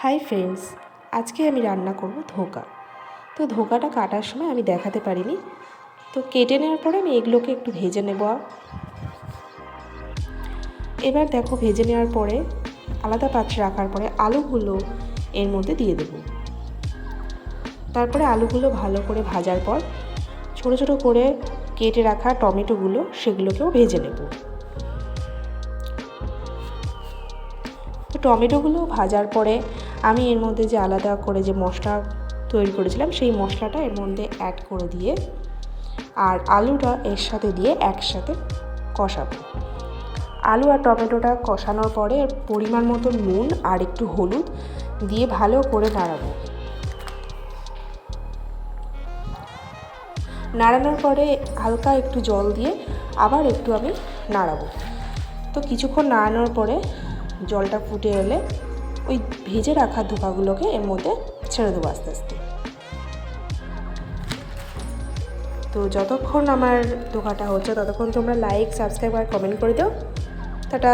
Hi friends, আজকে আমি রান্না করব ধোকা। তো ধোকাটা কাটার সময় আমি দেখাতে পারিনি, তো কেটে নেওয়ার পরে আমি এগুলোকে একটু ভেজে নেব। এবার দেখো, ভেজে নেওয়ার পরে আলাদা পাত্রে রাখার পরে আলুগুলো এর মধ্যে দিয়ে দেব। তারপরে আলুগুলো ভালো করে ভাজার পর ছোটো ছোটো করে কেটে রাখা টমেটোগুলো সেগুলোকেও ভেজে নেব। তো টমেটোগুলো ভাজার পরে আমি এর মধ্যে যে আলাদা করে যে মশলা তৈরি করেছিলাম সেই মশলাটা এর মধ্যে অ্যাড করে দিয়ে আর আলুটা এর সাথে দিয়ে একসাথে কষাবো। আলু আর টমেটোটা কষানোর পরে পরিমাণ মতো নুন আর একটু হলুদ দিয়ে ভালো করে নাড়াবো। নাড়ানোর পরে হালকা একটু জল দিয়ে আবার একটু আমি নাড়াবো। তো কিছুক্ষণ নাড়ানোর পরে জলটা ফুটে এলে ওই ভেজে রাখা ধোকাগুলোকে এর মধ্যে ছেড়ে দেবো আস্তে আস্তে। তো যতক্ষণ আমার ধোকাটা হচ্ছে ততক্ষণ তোমরা লাইক, সাবস্ক্রাইব আর কমেন্ট করে দাও। টাটা।